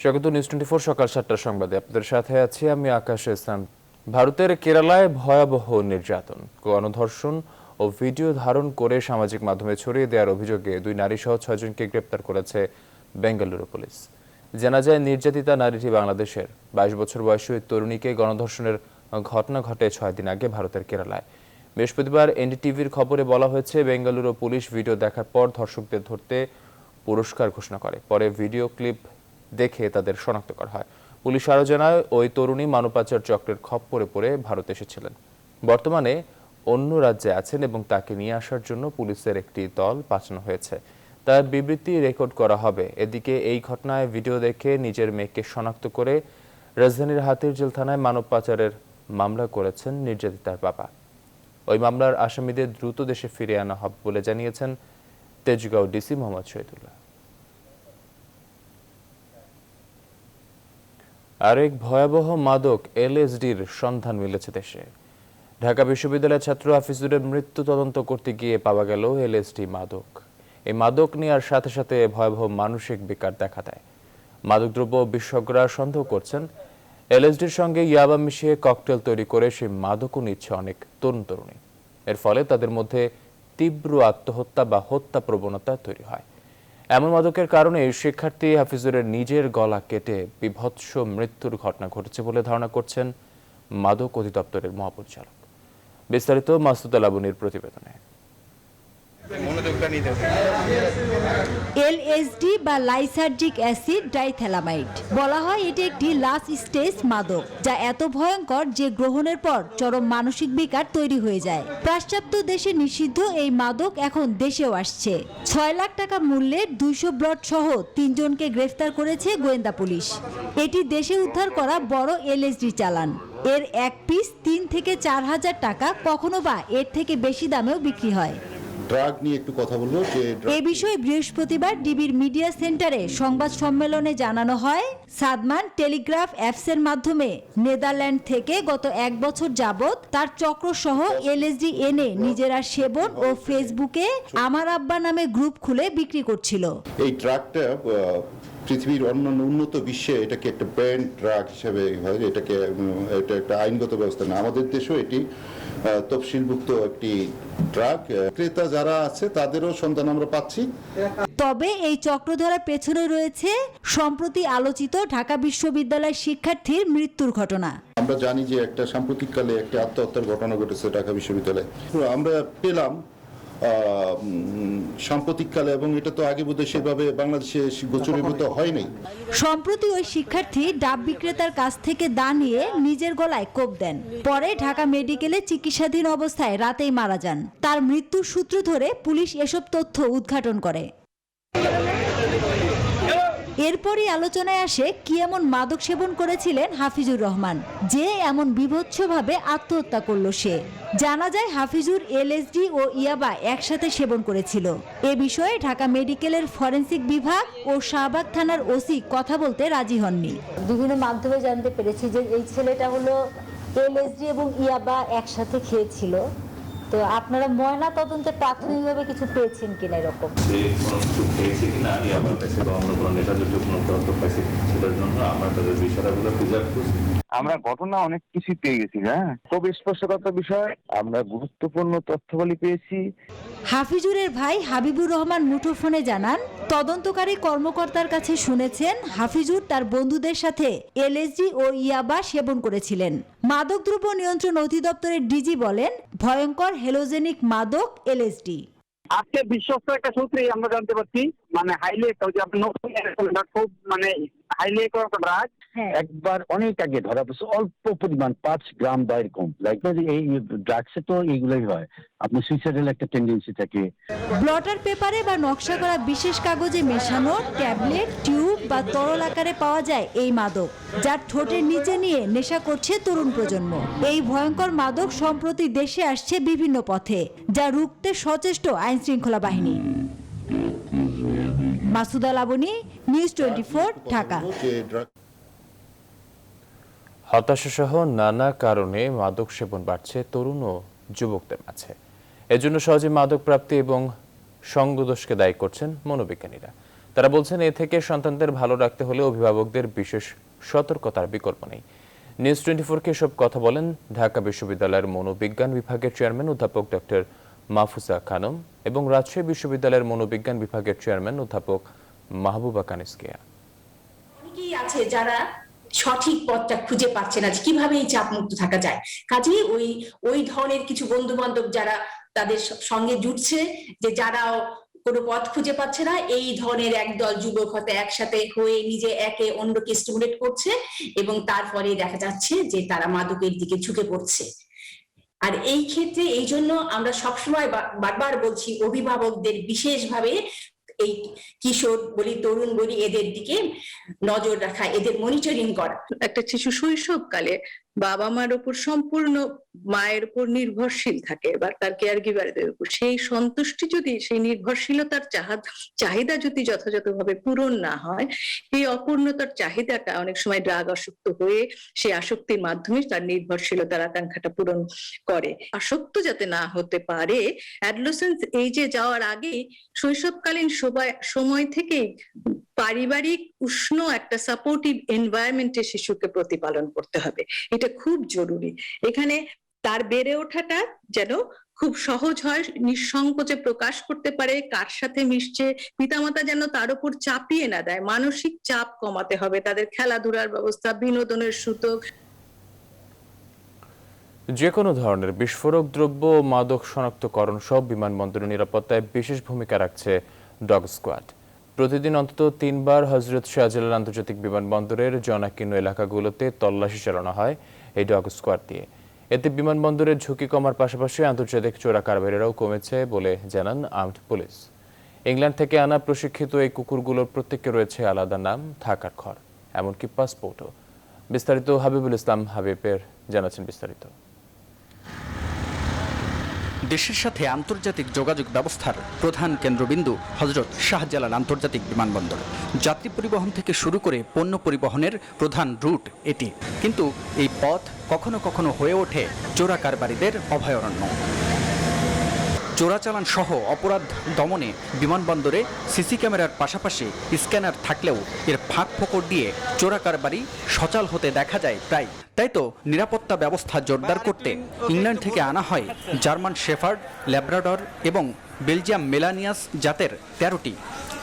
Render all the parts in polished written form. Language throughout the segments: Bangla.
স্বাগত নিউজ 24 সকাল 7টার সংবাদে আপনাদের সাথে আছি আমি আকাশ ইসলাম। ভারতের কেরালায় ভয়াবহ নির্যাতন, গণধর্ষণ ও ভিডিও ধারণ করে সামাজিক মাধ্যমে ছড়িয়ে দেওয়ার অভিযোগে 2 নারী সহ 6 জনকে গ্রেপ্তার করেছে বেঙ্গালুরু পুলিশ। জানা যায় নির্যাতিতা নারীটি বাংলাদেশের 22 বছর বয়সী ওই তরুণীকে গণধর্ষণের ঘটনা ঘটে 6 দিন আগে ভারতের কেরালায়। বৃহস্পতিবার এনডিটিভির খবরে বলা হয়েছে, বেঙ্গালুরু পুলিশ ভিডিও দেখার পর ধর্ষকদের ধরতে পুরস্কার ঘোষণা করে। পরে ভিডিও ক্লিপ দেখে তাদের শনাক্ত করা হয়। পুলিশ আরও জানায়, ওই তরুণী মানব পাচার চক্রের খপ্পরে পড়ে ভারতে এসেছিলেন। বর্তমানে অন্য রাজ্যে আছেন এবং তাকে নিয়ে আসার জন্য পুলিশের একটি দল পাঠানো হয়েছে। তার বিবৃতি রেকর্ড করা হবে। এদিকে এই ঘটনায় ভিডিও দেখে নিজের মেয়েকে শনাক্ত করে রাজধানীর হাতিরঝিল থানায় মানব পাচারের মামলা করেছেন নির্যাতিতার বাবা। ওই মামলার আসামিদের দ্রুত দেশে ফিরে আনা হবে বলে জানিয়েছেন তেজগাঁও ডিসি মোহাম্মদ শহীদুল্লাহ। আরেক ভয়াবহ মাদক এলএসডির সন্ধান মিলেছে দেশে। ঢাকা বিশ্ববিদ্যালয়ের ছাত্র হাফিজুরের মৃত্যু তদন্ত করতে গিয়ে পাওয়া গেল এলএসডি মাদক। এই মাদক নেওয়ার সাথে সাথে ভয়াবহ মানসিক বিকার দেখা দেয়। মাদকদ্রব্য বিশেষজ্ঞরা সন্দেহ করছেন, এলএসডির সঙ্গে ইয়াবা মিশিয়ে ককটেল তৈরি করে সেই মাদকও নিচ্ছে অনেক তরুণ তরুণী। এর ফলে তাদের মধ্যে তীব্র আত্মহত্যা বা হত্যা প্রবণতা তৈরি হয়। এমন মাদকের কারণে শিক্ষার্থী হাফিজুরের নিজের গলা কেটে বিভৎস মৃত্যুর ঘটনা ঘটেছে বলে ধারণা করছেন মাদক অধিদপ্তরের মহাপরিচালক। বিস্তারিত মাসুদ লাবনীর প্রতিবেদনে। এলএসডি বা লাইসার্জিক অ্যাসিড ডাইথ্যালামাইড বলা হয়, এটি একটি লাস্ট স্টেজ মাদক, যা এত ভয়ঙ্কর যে গ্রহণের পর চরম মানসিক বিকার তৈরি হয়ে যায়। পাশ্চাত্য দেশে নিষিদ্ধ এই মাদক এখন দেশেও আসছে। 6 লাখ টাকা মূল্যের 200 ব্লট সহ 3 জনকে গ্রেফতার করেছে গোয়েন্দা পুলিশ। এটি দেশে উদ্ধার করা বড় এলএসডি চালান। এর এক পিস 3 থেকে 4 হাজার টাকা, কখনো বা এর থেকে বেশি দামেও বিক্রি হয়। ড্রাগ নিয়ে একটু কথা বলবো যে এ বিষয়ে বৃহস্পতিবার ডিবির মিডিয়া সেন্টারে সংবাদ সম্মেলনে জানানো হয়, সাদমান টেলিগ্রাফ অ্যাপসের মাধ্যমে নেদারল্যান্ড থেকে গত 1 বছর যাবৎ তার চক্রসহ এলএসডি এনে নিজেরা সেবন ও ফেসবুকে আমার আব্বা নামে গ্রুপ খুলে বিক্রি করছিল। এই ড্রাগটা পৃথিবীর অন্যান্য উন্নত বিশ্বে এটাকে একটা ব্র্যান্ড ড্রাগ হিসেবে হয়, এটা একটা আইনগত ব্যবস্থা না। আমাদের দেশেও এটি তফসিলভুক্ত একটি ড্রাগ। ক্রেতা যারা আছে তাদেরও সন্ধান আমরা পাচ্ছি। তবে এই চক্রধারার পেছনে রয়েছে সম্প্রতি আলোচিত ঢাকা বিশ্ববিদ্যালয়ের শিক্ষার্থীর মৃত্যুর ঘটনা। আমরা জানি যে একটা সাম্প্রতিককালে একটা আত্মহত্যার ঘটনা ঘটেছে ঢাকা বিশ্ববিদ্যালয়ে। আমরা পেলাম সাম্প্রতিককালে, এবং এটা তো আগে বোধহয় সেভাবে বাংলাদেশে গোচরীভূত হয়নি। সম্প্রতি ওই শিক্ষার্থী ডাব বিক্রেতার কাছ থেকে দা নিয়ে নিজের গলায় কোপ দেন। পরে ঢাকা মেডিকেলে চিকিৎসাধীন অবস্থায় রাতেই মারা যান। তার মৃত্যুর সূত্র ধরে পুলিশ এসব তথ্য উদ্ঘাটন করে। এরপরই আলোচনায় আসে কি এমন মাদক সেবন করেছিলেন হাফিজুর রহমান, যে এমন বিভৎসভাবে আত্মহত্যা করল সে। জানা যায়, হাফিজুর এলএসডি ও ইয়াবা একসাথে সেবন করেছিল। এ বিষয়ে ঢাকা মেডিকেলের ফরেনসিক বিভাগ ও শাহবাগ থানার ওসি কথা বলতে রাজি হননি। বিভিন্ন মাধ্যমে জানতে পেরেছি যে এই ছেলেটা হলো এলএসডি এবং ইয়াবা একসাথে খেয়েছিল। তো আপনারা ময়না তদন্তে প্রাথমিকভাবে কিছু পেয়েছেন কিনা এরকম? আমরা ঘটনা অনেক কিছু পেয়ে গেছি। খুব স্পষ্টগত বিষয়, আমরা গুরুত্বপূর্ণ তথ্যাবলী পেয়েছি। হাফিজুরের ভাই হাবিবুর রহমান মুঠোফোনে জানান, তদন্তকারী কর্মকর্তার কাছে শুনেছেন হাফিজুর তার বন্ধুদের সাথে এলএসডি ও ইয়াবা সেবন করেছিলেন। মাদকদ্রব্য নিয়ন্ত্রণ অধিদপ্তরের ডিজি বলেন, ভয়ঙ্কর হেলোজেনিক মাদক এলএসডি। আজকে বিশ্বস্ত একটা সূত্রে আমরা জানতে পারছি, মানে হাইলি খুব মানে হাইলি একটা ড্রাগ। একবার অনেক আগে ধরা পড়ছে, অল্প পরিমাণ 5 গ্রাম বা এরকম। এই ড্রাগসে তো এইগুলোই হয়, আপনার সুইসাইডাল একটা টেন্ডেন্সি থাকে। ব্লটার পেপারে বা নকশা করা বিশেষ কাগজে মেশানো ট্যাবলেট, টিউব বা তরল আকারে পাওয়া যায় এই মাদক, যার ঠোঁটের নিচে নিয়ে নেশা করছে তরুণ প্রজন্ম। এই ভয়ঙ্কর মাদক সম্প্রতি দেশে আসছে বিভিন্ন পথে, যা রুখতে সচেষ্ট আইন শৃঙ্খলা বাহিনী। মাসুদা লাবনী, নিউজ 24, ঢাকা। হতাশাসহ নানা কারণে মাদক সেবন বাড়ছে তরুণ ও যুবকদের মাঝে। এজন্য সহজে মাদক প্রাপ্তি এবং সঙ্গদোষকে দায়ী করছেন মনোবিজ্ঞানীরা। তারা বলছেন এ থেকে সন্তানদের ভালো রাখতে হলে অভিভাবকদের বিশেষ সতর্কতার বিকল্প নেই। নিউজ 24-কে এসব কথা বলেন ঢাকা বিশ্ববিদ্যালয়ের মনোবিজ্ঞান বিভাগের চেয়ারম্যান অধ্যাপক ডক্টর মাহফুজা খানম এবং রাজশাহী বিশ্ববিদ্যালয়ের মনোবিজ্ঞান বিভাগের চেয়ারম্যান অধ্যাপক মাহবুবা কানিসকিয়া। অনেকেই আছে যারা সঠিক পথটা খুঁজে পাচ্ছে না যে কিভাবে এই চাপ মুক্ত থাকা যায়। কাজেই ওই ধরনের কিছু বন্ধু বান্ধব যারা তাদের সঙ্গে জুটছে, যে যারাও কোনো পথ খুঁজে পাচ্ছে না, এই ধরনের একদল যুবক হয়তো একসাথে হয়ে নিজে একে অন্যকে স্টিমুলেট করছে এবং তারপরে দেখা যাচ্ছে যে তারা মাদকের দিকে ঝুঁকে পড়ছে। আর এই ক্ষেত্রে এই জন্য আমরা সবসময় বারবার বলছি অভিভাবকদের বিশেষভাবে এই কিশোর বলি, তরুণ বলি, এদের দিকে নজর রাখা, এদের মনিটরিং করা। একটা শিশু শৈশবকালে বাবা মার উপর সম্পূর্ণ মায়ের উপর নির্ভরশীল থাকে বা তার কেয়ার গিভারদের উপর, সেই সন্তুষ্টি যদি, সেই নির্ভরশীলতার চাহিদা যদি যথাযথভাবে পূরণ না হয়, এই অপূর্ণতার চাহিদাটা অনেক সময় ড্রাগ আসক্ত হয়ে সেই আসক্তির মাধ্যমে তার নির্ভরশীলতার আকাঙ্ক্ষাটা পূরণ করে। আসক্ত যাতে না হতে পারে, অ্যাডোলেসেন্স এজে যাওয়ার আগে শৈশবকালীন সময় থেকেই পারিবারিক উষ্ণ একটা সাপোর্টিভ এনভায়রনমেন্টে শিশুকে প্রতিপালন করতে হবে। এটা খুব জরুরি। এখানে তার বেড়ে ওঠাটা যেন খুব সহজ হয়, নিঃসংকোচে প্রকাশ করতে পারে কার সাথে মিশছে, পিতামাতা যেন তার উপর চাপিয়ে না দেয়। মানসিক চাপ কমাতে হবে, তাদের খেলাধুলার ব্যবস্থা, বিনোদনের সুযোগ। যে কোনো ধরনের বিস্ফোরক দ্রব্য ও মাদক শনাক্তকরণ সব বিমানবন্দরের নিরাপত্তায় বিশেষ ভূমিকা রাখছে ডগ স্কোয়াড। প্রতিদিন অন্তত 3 বার হজরত শাহজালাল আন্তর্জাতিক বিমানবন্দরের জনাকীর্ণ এলাকাগুলোতে তল্লাশি চালানো হয় এই ডগ স্কোয়াড দিয়ে। এতে বিমানবন্দরের ঝুঁকি কমার পাশাপাশি আন্তর্জাতিক চোরা কারবারিরাও কমেছে বলে জানান আর্মড পুলিশ। ইংল্যান্ড থেকে আনা প্রশিক্ষিত এই কুকুরগুলোর প্রত্যেককে রয়েছে আলাদা নাম, থাকার ঘর, এমনকি পাসপোর্টও। বিস্তারিত হাবিবুল ইসলাম হাবিবের জানাচ্ছেন বিস্তারিত। দেশের সাথে আন্তর্জাতিক যোগাযোগ ব্যবস্থার প্রধান কেন্দ্রবিন্দু হজরত শাহজালাল আন্তর্জাতিক বিমানবন্দর। যাত্রী পরিবহন থেকে শুরু করে পণ্য পরিবহনের প্রধান রুট এটি, কিন্তু এই পথ কখনো কখনো হয়ে ওঠে চোরা কারবারিদের অভয়ারণ্য। চোরাচালান সহ অপরাধ দমনে বিমানবন্দরে সিসি ক্যামেরার পাশাপাশি স্ক্যানার থাকলেও এর ফাঁক ফোকর দিয়ে চোরা কারবারি সচল হতে দেখা যায় প্রায়। তাই তো নিরাপত্তা ব্যবস্থা জোরদার করতে ইংল্যান্ড থেকে আনা হয় জার্মান শেফার্ড, ল্যাব্রাডর এবং বেলজিয়াম মেলানিয়াস জাতের 13টি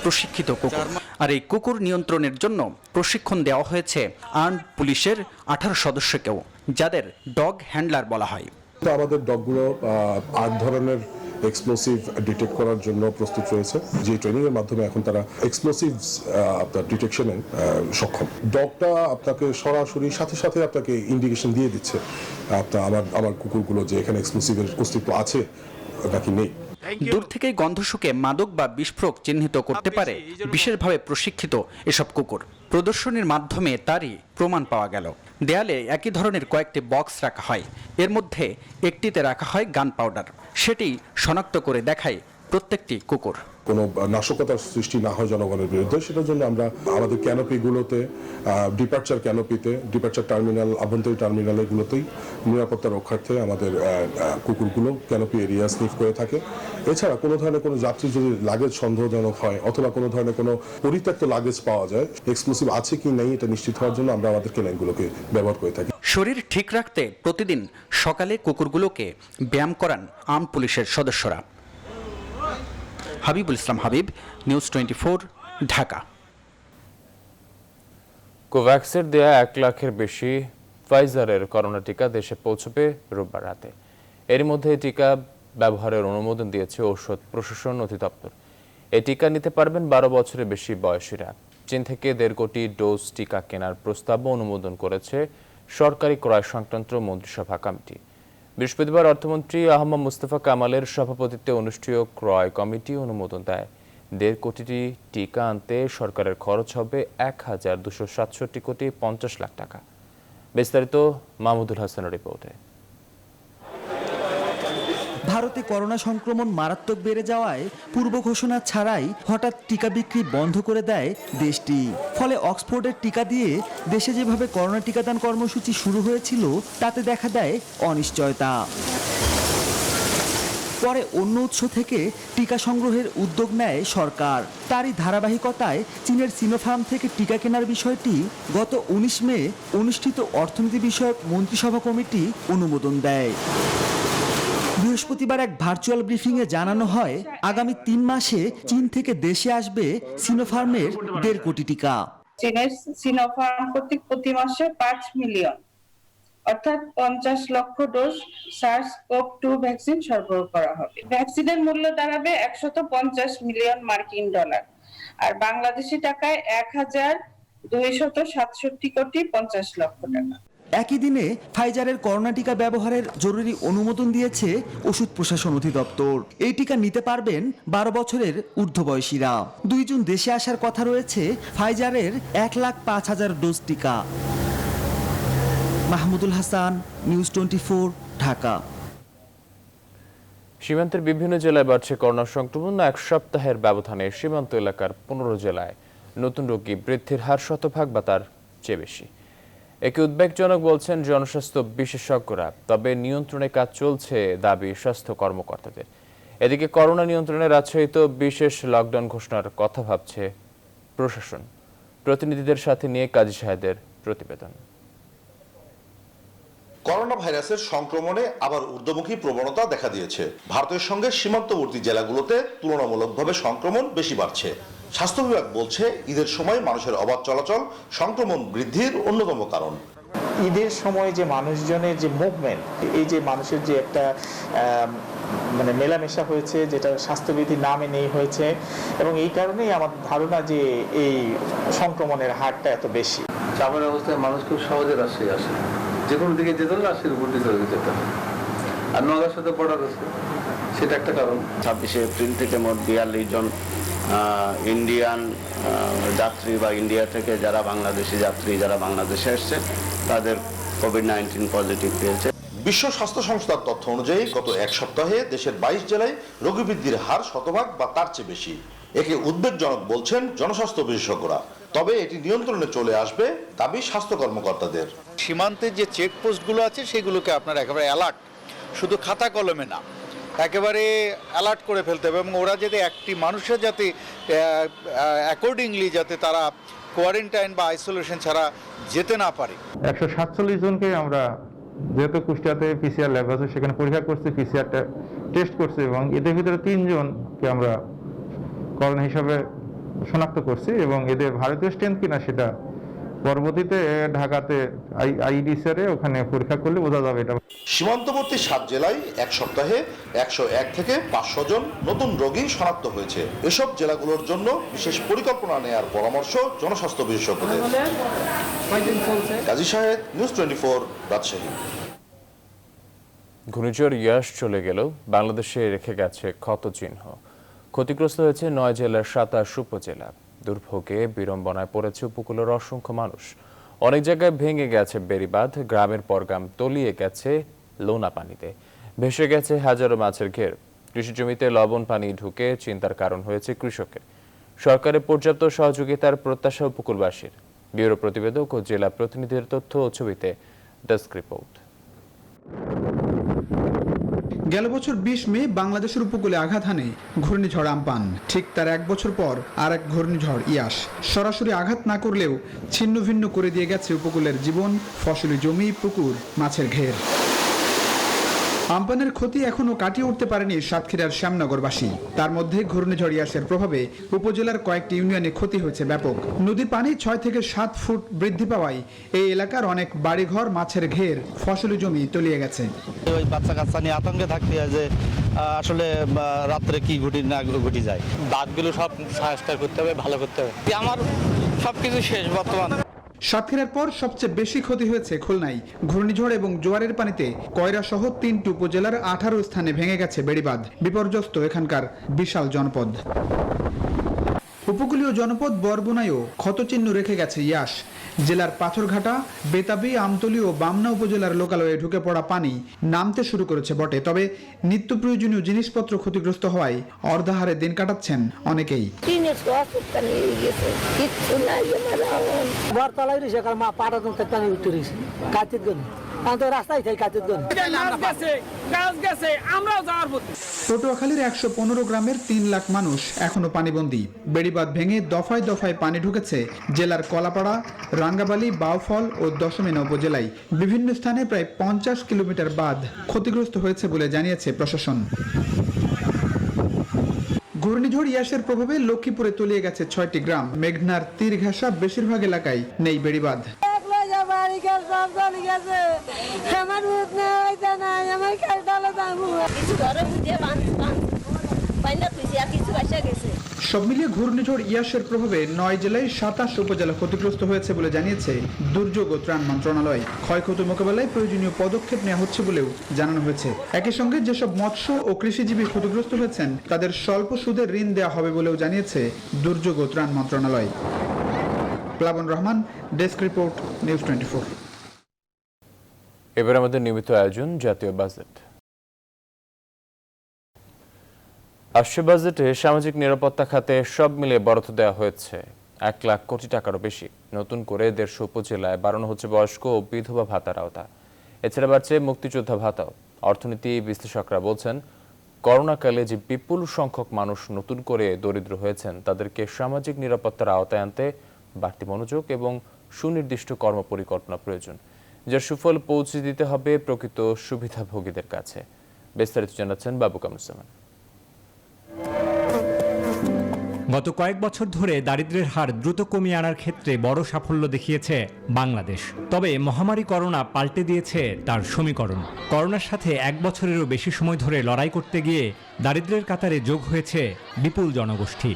প্রশিক্ষিত কুকুর। আর এই কুকুর নিয়ন্ত্রণের জন্য প্রশিক্ষণ দেওয়া হয়েছে আর্মড পুলিশের 18 সদস্যকেও, যাদের ডগ হ্যান্ডলার বলা হয়। আমাদের ডগগুলো 8 ধরনের এক্সপ্লোসিভ ডিটেক্ট করার জন্য প্রস্তুত রয়েছে, যে ট্রেনিং এর মাধ্যমে এখন তারা এক্সপ্লোসিভস আপনার ডিটেকশনে সক্ষম। ডগটা আপনাকে সরাসরি সাথে সাথে আপনাকে ইন্ডিকেশন দিয়ে দিচ্ছে আমার কুকুরগুলো যে এখানে এক্সপ্লোসিভের অস্তিত্ব আছে নাকি নেই। দূর থেকেই গন্ধ শুকে মাদক বা বিস্ফোরক চিহ্নিত করতে পারে বিশেষভাবে প্রশিক্ষিত এসব কুকুর। প্রদর্শনীর মাধ্যমে তারই প্রমাণ পাওয়া গেল। দেয়ালে একই ধরনের কয়েকটি বক্স রাখা হয়, এর মধ্যে একটিতে রাখা হয় গান পাউডার। সেটি শনাক্ত করে দেখায় প্রত্যেকটি কুকুর। কোনো নাশকতার সৃষ্টি না হয় জনগণের বিরুদ্ধে, সেটার জন্য আমরা আমাদের ক্যানোপিগুলোতে, ডিপার্চার টার্মিনাল, আভ্যন্তরীণ টার্মিনালগুলোতেই নিরাপত্তা রক্ষার্থে আমাদের কুকুরগুলো ক্যানোপি এরিয়া স্নিফ করে থাকে। এছাড়া কোনো ধরনের কোনো যাত্রী যদি লাগেজ সন্দেহজনক হয় অথবা কোনো ধরনের কোনো পরিত্যক্ত লাগেজ পাওয়া যায়, এক্সক্লুসিভ আছে কি নেই এটা নিশ্চিত হওয়ার জন্য আমরা আমাদের কেনাইনগুলোকে ব্যবহার করে থাকি। শরীর ঠিক রাখতে প্রতিদিন সকালে কুকুরগুলোকে ব্যায়াম করান আর্মড পুলিশের সদস্যরা। হাবিবুল ইসলাম হাবিব, নিউজ 24, ঢাকা। কোভ্যাক্সের দেয়া 1 লাখের বেশি ফাইজারের করোনা টিকা দেশে পৌঁছবে রোববার রাতে। এর মধ্যে এই টিকা ব্যবহারের অনুমোদন দিয়েছে ঔষধ প্রশাসন অধিদপ্তর। এই টিকা নিতে পারবেন 12 বছরের বেশি বয়সীরা। চীন থেকে 1.5 কোটি ডোজ টিকা কেনার প্রস্তাবও অনুমোদন করেছে সরকারি ক্রয় সংক্রান্ত মন্ত্রিসভা কমিটি। বৃহস্পতিবার অর্থমন্ত্রী আহমদ মুস্তফা কামালের সভাপতিত্বে অনুষ্ঠিত ক্রয় কমিটি অনুমোদন দেয়। 1.5 কোটি টিকা আনতে সরকারের খরচ হবে 1,267 কোটি 50 লাখ টাকা। বিস্তারিত মাহমুদুল হাসানের রিপোর্টে। ভারতে করোনা সংক্রমণ মারাত্মক বেড়ে যাওয়ায় পূর্ব ঘোষণা ছাড়াই হঠাৎ টিকা বিক্রি বন্ধ করে দেয় দেশটি। ফলে অক্সফোর্ডের টিকা দিয়ে দেশে যেভাবে করোনা টিকাদান কর্মসূচি শুরু হয়েছিল তাতে দেখা দেয় অনিশ্চয়তা। পরে অন্য উৎস থেকে টিকা সংগ্রহের উদ্যোগ নেয় সরকার। তারই ধারাবাহিকতায় চীনের সিনোফার্ম থেকে টিকা কেনার বিষয়টি গত 19 মে অনুষ্ঠিত অর্থনীতি বিষয়ক মন্ত্রিসভা কমিটি অনুমোদন দেয়। বৃহস্পতিবার এক ভার্চুয়াল ব্রিফিংয়ে জানানো হয়, আগামী 3 মাসে চীন থেকে দেশে আসবে সিনোফার্মের 1.5 কোটি টিকা। চীনের সিনোফার্ম কর্তৃক প্রতি মাসে 5 মিলিয়ন অর্থাৎ 50 লক্ষ ডোজ SARS-CoV-2 ভ্যাকসিন সরবরাহ করা হবে। ভ্যাকসিনের মূল্য দাঁড়াবে 150 মিলিয়ন মার্কিন ডলার, আর বাংলাদেশি টাকায় 1,267 কোটি 50 লক্ষ টাকা। একই দিনে ফাইজারের করোনা টিকা ব্যবহারের জরুরি অনুমোদন দিয়েছে ওষুধ প্রশাসন অধিদপ্তর। এই টিকা নিতে পারবেন 12 বছরের ঊর্ধ্ববয়সীরা। 2 জুন দেশে আসার কথা রয়েছে ফাইজারের 1,05,000 ডোজ টিকা। মাহমুদুল হাসান, নিউজ 24, ঢাকা। সীমান্তের বিভিন্ন জেলায় বাড়ছে করোনা সংক্রমণ। 1 সপ্তাহের ব্যবধানে সীমান্ত এলাকার 15 জেলায় নতুন রোগী বৃদ্ধির হার শতভাগ বা তার চেয়ে বেশি। একে উদ্বেগজনক বলছেন জনস্বাস্থ্য বিশেষজ্ঞরা। তবে নিয়ন্ত্রণে কাজ চলছে দাবি স্বাস্থ্য কর্মকর্তাদের। এদিকে করোনা নিয়ন্ত্রণে রাজশাহীতে বিশেষ লকডাউন ঘোষণার কথা ভাবছে প্রশাসন। প্রতিনিধিদের সাথে নিয়ে কাজী সাহেদের প্রতিবেদন। করোনা ভাইরাসের সংক্রমণে আবার ঊর্ধ্বমুখী প্রবণতা দেখা দিয়েছে। ভারতের সঙ্গে সীমান্তবর্তী জেলাগুলোতে তুলনামূলকভাবে সংক্রমণ বেশি বাড়ছে। স্বাস্থ্য বিভাগ বলছে, ঈদের সময় মানুষের অবাধ চলাচল সংক্রমণ বৃদ্ধির অন্যতম কারণ। ঈদের সময় যে মানুষজনের যে মুভমেন্ট, এই যে মানুষের যে একটা মানে মেলামেশা হয়েছে, যেটা স্বাস্থ্যবিধি না মেনেই হয়েছে, এবং এই কারণেই আমার ধারণা যে এই সংক্রমণের হারটা এত বেশি। চাপের অবস্থায় মানুষ খুব সহজে রাজশাহী আসে, যে কোনো দিকে যেতে হলে রাজশাহীর উপর দিয়ে চলে যেতে হবে। আর নওগাঁর সাথে বর্ডার আছে, সেটা একটা কারণ। 26 এপ্রিল থেকে মোট 42 জন ইন্ডিয়ান যাত্রী বা ইন্ডিয়া থেকে যারা বাংলাদেশি যাত্রী যারা বাংলাদেশে এসছে তাদের কোভিড-19 পজিটিভ পেয়েছে। বিশ্ব স্বাস্থ্য সংস্থার তথ্য অনুযায়ী গত 1 সপ্তাহে দেশের 22 জেলায় রোগী বৃদ্ধির হার শতভাগ বা তার চেয়ে বেশি। একে উদ্বেগজনক বলছেন জনস্বাস্থ্য বিশেষজ্ঞরা। তবে এটি নিয়ন্ত্রণে চলে আসবে দাবি স্বাস্থ্য কর্মকর্তাদের। সীমান্তের যে চেকপোস্টগুলো আছে সেগুলোকে আপনার একেবারে অ্যালার্ট, শুধু খাতা কলমে না, একেবারে অ্যালার্ট করে ফেলতে হবে, এবং ওরা যাতে একটি মানুষের যাতে অ্যাকর্ডিংলি যাতে তারা কোয়ারেন্টাইন বা আইসোলেশন ছাড়া যেতে না পারে। 147 জনকে আমরা, যেহেতু কুষ্টিয়াতে PCR ল্যাব আছে, সেখানে পরীক্ষা করছি, PCR টেস্ট করছি, এবং এদের ভিতরে 3 জনকে আমরা করোনা হিসাবে শনাক্ত করছি, এবং এদের ভারতীয় স্ট্রেন কিনা সেটা পরবর্তীতে ঢাকাতে আইডিসিআরে ওখানে পরীক্ষা করলে বোঝা যাবে। এটা সীমান্তবর্তী 7 জেলায় 1 সপ্তাহে 101 থেকে 500 জন নতুন রোগী শনাক্ত হয়েছে। এসব জেলাগুলোর জন্য বিশেষ পরিকল্পনা নেওয়ার পরামর্শ জনস্বাস্থ্য বিশেষজ্ঞদের। কাজী সাহেদ, নিউজ 24, রাজশাহী। ঘূর্ণিঝড় ইয়াস চলে গেলেও বাংলাদেশে রেখে গেছে ক্ষতচিহ্ন। ক্ষতিগ্রস্ত হয়েছে 9 জেলার 27 উপজেলা। দুর্ভোগে বিড়ম্বনায় পড়েছে উপকূলের অসংখ্য মানুষ। অনেক জায়গায় ভেঙে গেছে বেড়িবাঁধ, গ্রামের পর গ্রাম তলিয়ে গেছে লোনা পানিতে, ভেসে গেছে হাজারো মাছের ঘের। কৃষি জমিতে লবণ পানি ঢুকে চিন্তার কারণ হয়েছে কৃষকের। সরকারের পর্যাপ্ত সহযোগিতার প্রত্যাশা উপকূলবাসীর। ব্যুরো প্রতিবেদক ও জেলা প্রতিনিধির তথ্য ও ছবিতে ডেস্ক রিপোর্ট। গেল বছর 20 মে বাংলাদেশের উপকূলে আঘাত হানে ঘূর্ণিঝড় আম্পান। ঠিক তার 1 বছর পর আর এক ঘূর্ণিঝড় ইয়াস সরাসরি আঘাত না করলেও ছিন্ন ভিন্ন করে দিয়ে গেছে উপকূলের জীবন, ফসলি জমি, পুকুর, মাছের ঘের। আমপানের ক্ষতি এখনো কাটিয়ে উঠতে পারেনি সাতক্ষীরার শ্যামনগরবাসী। তার মধ্যে ঘূর্ণিঝড় ইয়াসের প্রভাবে উপজেলার কয়েকটি ইউনিয়নে ক্ষতি হয়েছে ব্যাপক। নদীর পানি 6 থেকে 7 ফুট বৃদ্ধি পাওয়ায় এই এলাকার অনেক বাড়িঘর, মাছের ঘের, ফসলি জমি তলিয়ে গেছে। ওই বাচ্চা কাচ্চা নিয়ে আতঙ্কে থাকতে হয় যে আসলে রাত্রে কি ঘটি না ঘটি যায়। বাঁধগুলো সব সংস্কার করতে হবে, ভালো করতে হবে। আমার সবকিছু শেষ বর্তমান। সাতক্ষীরার পর সবচেয়ে বেশি ক্ষতি হয়েছে খুলনায়। ঘূর্ণিঝড় এবং জোয়ারের পানিতে কয়রা সহ 3টি উপজেলার 18 স্থানে ভেঙে গেছে বেড়িবাঁধ। বিপর্যস্ত এখানকার বিশাল জনপদ। উপকূলীয় জনপদ বরগুনায়ও ক্ষতচিহ্ন রেখে গেছে ইয়াস। জেলার পাথরঘাটা, বেতাবি, আমতলী ও বামনা উপজেলার লোকালয়ে ঢুকে পড়া পানি নামতে শুরু করেছে বটে, তবে নিত্য প্রয়োজনীয় জিনিসপত্র ক্ষতিগ্রস্ত হওয়ায় অর্ধাহারে দিন কাটাচ্ছেন অনেকেই। পটুয়াখালীর 115 গ্রামের 3 লাখ মানুষ এখনো পানিবন্দী। বেড়িবাঁধ ভেঙে দফায় দফায় পানি ঢুকেছে জেলার কলাপাড়া, রাঙ্গাবালী, বাউফল ও দশমিনা উপজেলায়। বিভিন্ন স্থানে প্রায় 50 কিলোমিটার বাঁধ ক্ষতিগ্রস্ত হয়েছে বলে জানিয়েছে প্রশাসন। ঘূর্ণিঝড় ইয়াসের প্রভাবে লক্ষ্মীপুরে তলিয়ে গেছে 6টি গ্রাম। মেঘনার তীর ঘেঁষা বেশিরভাগ এলাকায় নেই বেড়িবাঁধ। সব মিলিয়ে ঘূর্ণিঝড় ইয়াসের প্রভাবে 9 জেলায় 27 উপজেলা ক্ষতিগ্রস্ত হয়েছে বলে জানিয়েছে দুর্যোগ ও ত্রাণ মন্ত্রণালয়। ক্ষয়ক্ষতি মোকাবেলায় প্রয়োজনীয় পদক্ষেপ নেওয়া হচ্ছে বলেও জানানো হয়েছে। একই সঙ্গে যেসব মৎস্য ও কৃষিজীবী ক্ষতিগ্রস্ত হয়েছেন তাদের স্বল্প সুদে ঋণ দেওয়া হবে বলেও জানিয়েছে দুর্যোগ ও ত্রাণ মন্ত্রণালয়। প্লাবন রহমান, ডেস্ক রিপোর্ট, নিউজ 24। এবার আমাদের নিয়মিত আয়োজন জাতীয় বাজেট। আসছে বাজেটে সামাজিক নিরাপত্তা খাতে সব মিলিয়ে বরাদ্দ দেওয়া হয়েছে 1 লাখ কোটি টাকারও বেশি। নতুন করে 150 উপজেলায় বাড়ানো হচ্ছে বয়স্ক ও বিধবা ভাতার আওতা। এছাড়া বাড়ছে মুক্তিযোদ্ধা ভাতাও। অর্থনীতি বিশ্লেষকরা বলছেন, করোনাকালে যে বিপুল সংখ্যক মানুষ নতুন করে দরিদ্র হয়েছেন তাদেরকে সামাজিক নিরাপত্তার আওতায় আনতে বাড়তি মনোযোগ এবং সুনির্দিষ্ট কর্মপরিকল্পনা প্রয়োজন, যার সুফল পৌঁছে দিতে হবে প্রকৃত সুবিধাভোগীদের কাছে। বিস্তারিত জানাচ্ছেন বাবু কামরুজ্জামান। গত কয়েক বছর ধরে দারিদ্র্যের হার দ্রুত কমিয়ে আনার ক্ষেত্রে বড় সাফল্য দেখিয়েছে বাংলাদেশ। তবে মহামারী করোনা পাল্টে দিয়েছে তার সমীকরণ। করোনার সাথে 1 বছরেরও বেশি সময় ধরে লড়াই করতে গিয়ে দারিদ্র্যের কাতারে যোগ হয়েছে বিপুল জনগোষ্ঠী।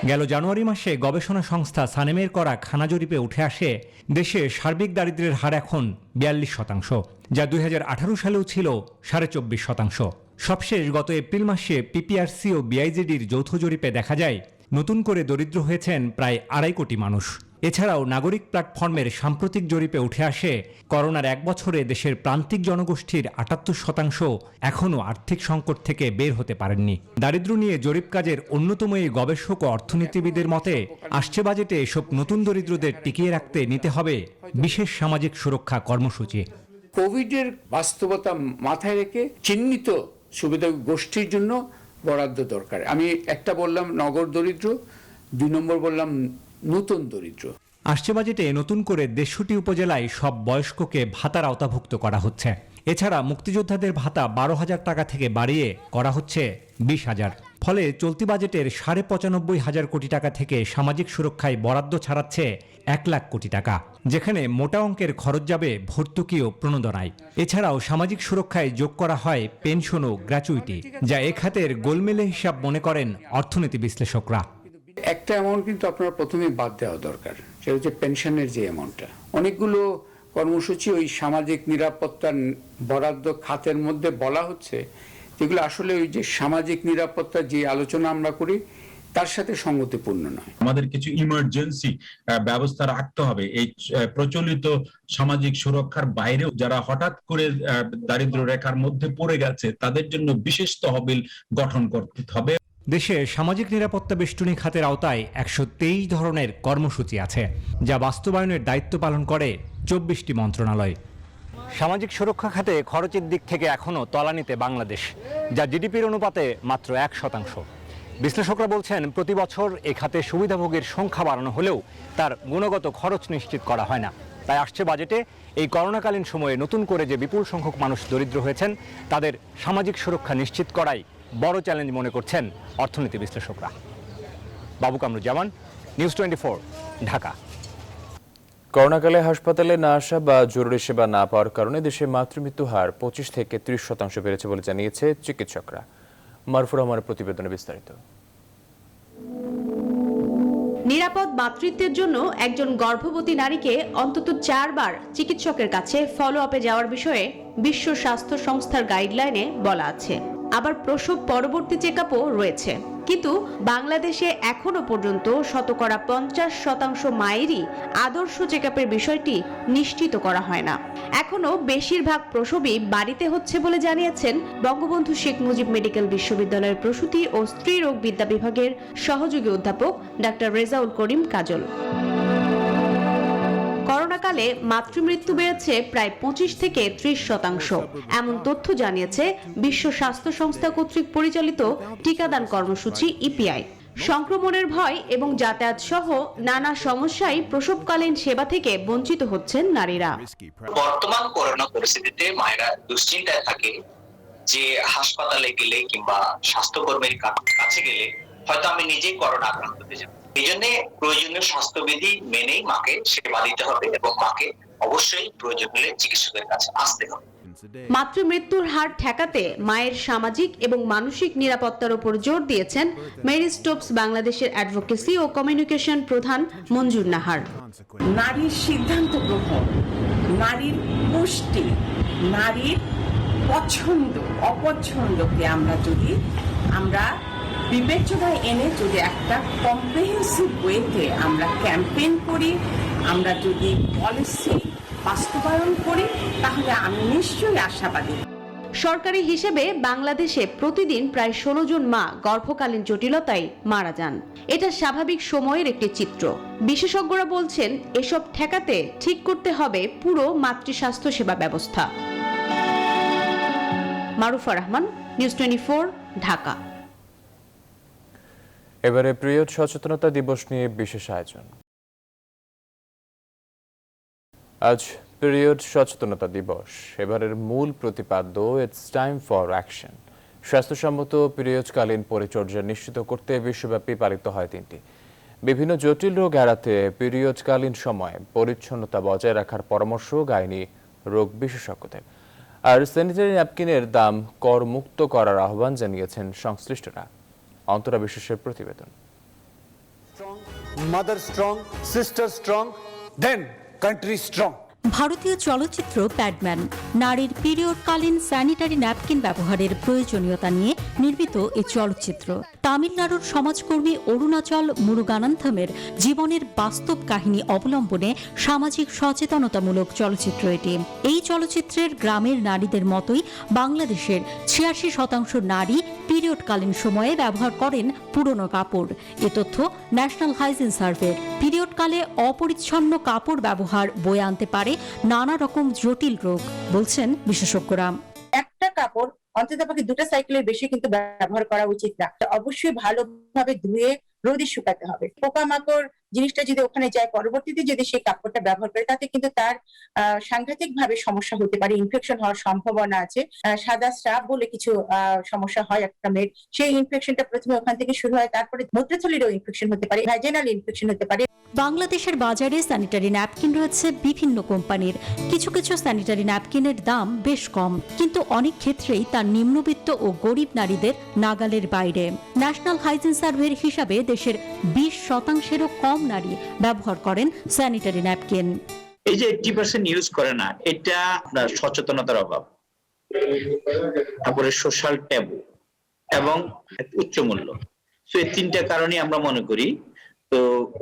গেল জানুয়ারি মাসে গবেষণা সংস্থা সানেমের করা খানা জরিপে উঠে আসে দেশে সার্বিক দারিদ্র্যের হার এখন 42%, যা 2018 সালেও ছিল 24.5%। সবশেষ গত এপ্রিল মাসে পিপিআরসি ও বিআইজিডির যৌথ জরিপে দেখা যায় নতুন করে দরিদ্র হয়েছেন প্রায় 2.5 কোটি মানুষ। এছাড়াও নাগরিক প্ল্যাটফর্মের সাম্প্রতিক জরিপে উঠে আসে করোনার 1 বছরে দেশের প্রান্তিক জনগোষ্ঠীর 78% এখনও আর্থিক সংকট থেকে বের হতে পারেননি। দারিদ্র্য নিয়ে জরিপ কাজের অন্যতম এই গবেষক ও অর্থনীতিবিদের মতে আসছে বাজেটে এসব নতুন দরিদ্রদের টিকিয়ে রাখতে নিতে হবে বিশেষ সামাজিক সুরক্ষা কর্মসূচি। কোভিডের বাস্তবতা মাথায় রেখে চিহ্নিত সুবিধা গোষ্ঠীর জন্য বরাদ্দ দরকার। আমি একটা বললাম নগর দরিদ্র, 2 নম্বর বললাম নতুন দরিদ্র। আসছে বাজেটে নতুন করে 63টি উপজেলায় সব বয়স্ককে ভাতার আওতাভুক্ত করা হচ্ছে। এছাড়া মুক্তিযোদ্ধাদের ভাতা 12,000 টাকা থেকে বাড়িয়ে করা হচ্ছে 20,000। ফলে চলতি বাজেটের 95,500 কোটি টাকা থেকে সামাজিক সুরক্ষায় বরাদ্দ ছাড়াচ্ছে 1 লাখ কোটি টাকা, যেখানে মোটা অঙ্কের খরচ যাবে ভর্তুকি ও প্রণোদনায়। এছাড়াও সামাজিক সুরক্ষায় যোগ করা হয় পেনশন ও গ্র্যাচুইটি, যা এ খাতের গোলমেলে হিসাব মনে করেন অর্থনীতি বিশ্লেষকরা। একটা অ্যামাউন্ট কিন্তু আপনার প্রথমে বাদ দেওয়া দরকার, সেটা হচ্ছে পেনশনের যে অ্যামাউন্টটা। অনেকগুলো কর্মসূচি ওই সামাজিক নিরাপত্তার বরাদ্দ খাতের মধ্যে বলা হচ্ছে, যেগুলো আসলে ওই যে সামাজিক নিরাপত্তার যে আলোচনা আমরা করি তার সাথে সঙ্গতিপূর্ণ নয়। আমাদের কিছু ইমার্জেন্সি ব্যবস্থা রাখতে হবে। এই প্রচলিত সামাজিক সুরক্ষার বাইরেও যারা হঠাৎ করে দারিদ্র্য রেখার মধ্যে পড়ে গেছে তাদের জন্য বিশেষ তহবিল গঠন করতে হবে। দেশে সামাজিক নিরাপত্তা বেষ্টনী খাতের আওতায় 123 ধরনের কর্মসূচি আছে, যা বাস্তবায়নের দায়িত্ব পালন করে 24টি মন্ত্রণালয়। সামাজিক সুরক্ষা খাতে খরচের দিক থেকে এখনও তলানিতে বাংলাদেশ, যা জিডিপির অনুপাতে মাত্র 1%। বিশ্লেষকরা বলছেন, প্রতি বছর এ খাতে সুবিধাভোগীর সংখ্যা বাড়ানো হলেও তার গুণগত খরচ নিশ্চিত করা হয় না। তাই আসছে বাজেটে এই করোনাকালীন সময়ে নতুন করে যে বিপুল সংখ্যক মানুষ দরিদ্র হয়েছেন তাদের সামাজিক সুরক্ষা নিশ্চিত করাই বড় চ্যালেঞ্জ মনে করছেন অর্থনীতি বিশ্লেষকরা। বাবু কামরুজ্জামান, নিউজ 24, ঢাকা। করোনাকালে হাসপাতালে না আসা বা জরুরি সেবা না পাওয়ার কারণে দেশে মাতৃমৃত্যু হার 25 থেকে 30% বেড়েছে বলে জানিয়েছে চিকিৎসকরা। মারফুর রহমানের প্রতিবেদনে বিস্তারিত। নিরাপদ মাতৃত্বের জন্য একজন গর্ভবতী নারীকে অন্তত 4 বার চিকিৎসকের কাছে ফলো আপে যাওয়ার বিষয়ে বিশ্ব স্বাস্থ্য সংস্থার গাইডলাইনে বলা আছে। আবার প্রসব পরবর্তী চেকআপও রয়েছে। কিন্তু বাংলাদেশে এখনো পর্যন্ত 50% মায়েরই আদর্শ চেকআপের বিষয়টি নিশ্চিত করা হয় না। এখনো বেশিরভাগ প্রসবই বাড়িতে হচ্ছে বলে জানিয়েছেন বঙ্গবন্ধু শেখ মুজিব মেডিকেল বিশ্ববিদ্যালয়ের প্রসূতি ও স্ত্রী রোগ বিদ্যা বিভাগের সহযোগী অধ্যাপক ডাক্তার রেজাউল করিম কাজল। করোনাকালে গ্রীষ্মকালে মাতৃমৃত্যু বেড়েছে প্রায় 25 থেকে 30%। এমন তথ্য জানিয়েছে বিশ্ব স্বাস্থ্য সংস্থা কর্তৃক পরিচালিত টিকাদান কর্মসূচি ইপিআই। সংক্রমণের ভয় এবং যাতায়াত সহ নানা সমস্যায় প্রসবকালীন সেবা থেকে বঞ্চিত হচ্ছেন নারীরা। বর্তমান করোনা পরিস্থিতিতে মায়েরা দুশ্চিন্তায় থাকে যে হাসপাতালে গেলে কিংবা স্বাস্থ্যকর্মীর কাছে গেলে হয়তো আমি নিজেই করোনা আক্রান্ত হতে যাব। এই জন্য প্রয়োজনীয় স্বাস্থ্যবিধি মেনেই মাকে সেবা দিতে হবে এবং মাকে অবশ্যই প্রয়োজন হলে চিকিৎসকের কাছে আসতে হবে। মাতৃমৃত্যুর হার ঠেকাতে মায়ের সামাজিক এবং মানসিক নিরাপত্তার উপর জোর দিয়েছেন মেরি স্টোকস বাংলাদেশের অ্যাডভোকেসি ও কমিউনিকেশন প্রধান মঞ্জুর নাহার। নারীর সিদ্ধান্ত গ্রহণ, নারীর পুষ্টি, নারীর পছন্দ অপছন্দকে আমরা বিবেচনায় এনে যদি একটা কম্প্রিহেন্সিভ ওয়েতে আমরা ক্যাম্পেইন করি, আমরা যদি পলিসি বাস্তবায়ন করি, তাহলে আমি নিশ্চয়ই আশাবাদী। সরকারি হিসেবে বাংলাদেশে প্রতিদিন প্রায় 16 জন মা গর্ভকালীন জটিলতায় মারা যান। এটা স্বাভাবিক সময়ের একটি চিত্র। বিশেষজ্ঞরা বলছেন এসব ঠেকাতে ঠিক করতে হবে পুরো মাতৃস্বাস্থ্য সেবা ব্যবস্থা। মারুফা রহমান, নিউজ 24, ঢাকা। এবারে পিরিয়ড সচেতনতা দিবস নিয়ে বিশেষ আয়োজন। আজ পিরিয়ড সচেতনতা দিবস। এবারের মূল প্রতিপাদ্য ইটস টাইম ফর অ্যাকশন। স্বাস্থ্যসম্মত পিরিয়ডকালীন পরিচর্যা নিশ্চিত করতে বিশ্বব্যাপী পালিত হয় দিনটি। বিভিন্ন জটিল রোগ এড়াতে পিরিয়ডকালীন সময় পরিচ্ছন্নতা বজায় রাখার পরামর্শ গাইনি রোগ বিশেষজ্ঞদের। আর স্যানিটারি ন্যাপকিনের দাম করমুক্ত করার আহ্বান জানিয়েছেন সংশ্লিষ্টরা। অন্তরা বিশেষের প্রতিবেদন। মাদার স্ট্রং, সিস্টার স্ট্রং, দেন কান্ট্রি স্ট্রং। ভারতীয় চলচ্চিত্র প্যাডম্যান নারীর পিরিয়ডকালীন স্যানিটারি ন্যাপকিন ব্যবহারের প্রয়োজনীয়তা নিয়ে নির্মিত এই চলচ্চিত্র। তামিলনাড়ুর সমাজকর্মী অরুণাচল মুরুগানান্থমের জীবনের বাস্তব কাহিনী অবলম্বনে সামাজিক সচেতনতামূলক চলচ্চিত্র এটি। এই চলচ্চিত্রের গ্রামের নারীদের মতোই বাংলাদেশের 86% নারী পিরিয়ডকালীন সময়ে ব্যবহার করেন পুরনো কাপড়। এ তথ্য ন্যাশনাল হাইজিন সার্ভের। পিরিয়ডকালে অপরিচ্ছন্ন কাপড় ব্যবহার বয়ে আনতে পারে নানা রকম জটিল রোগ, বলছেন বিশেষজ্ঞরা। একটা কাপড় অন্ততপক্ষে 2টা সাইকেলের বেশি কিন্তু ব্যবহার করা উচিত না। অবশ্যই ভালোভাবে ধুয়ে রোদে শুকাতে হবে। পোকামাকড় জিনিসটা যদি ওখানে যায়, পরবর্তীতে যদি সেই কাপড়টা ব্যবহার করে, তাতে কিন্তু তার সাংঘাতিক ভাবে সমস্যা হতে পারে, ইনফেকশন হওয়ার সম্ভাবনা আছে। সাদা স্রাব বলে কিছু সমস্যা হয় একটা মেয়ের, সেই ইনফেকশনটা প্রথমে ওখান থেকে শুরু হয়, তারপরে মূত্রথলিরও ইনফেকশন হতে পারে, ভ্যাজিনাল ইনফেকশন হতে পারে। বাংলাদেশের বাজারে স্যানিটারি ন্যাপকিন রয়েছে বিভিন্ন কোম্পানির। কিছু কিছু স্যানিটারি ন্যাপকিনের দাম বেশ কম, কিন্তু অনেক ক্ষেত্রেই তা নিম্নবিত্ত ও গরিব নারীদের নাগালের বাইরে। ন্যাশনাল হাইজিন সার্ভের হিসাবে দেশের 20%-এরও কম নারী ব্যবহার করেন স্যানিটারি ন্যাপকিন। এই যে 80% ইউজ করে না, এটা আপনার সচেতনতার অভাব, তারপরে সোশ্যাল ট্যাবু এবং উচ্চ মূল্য। তো এই 3টা কারণে আমরা মনে করি। তো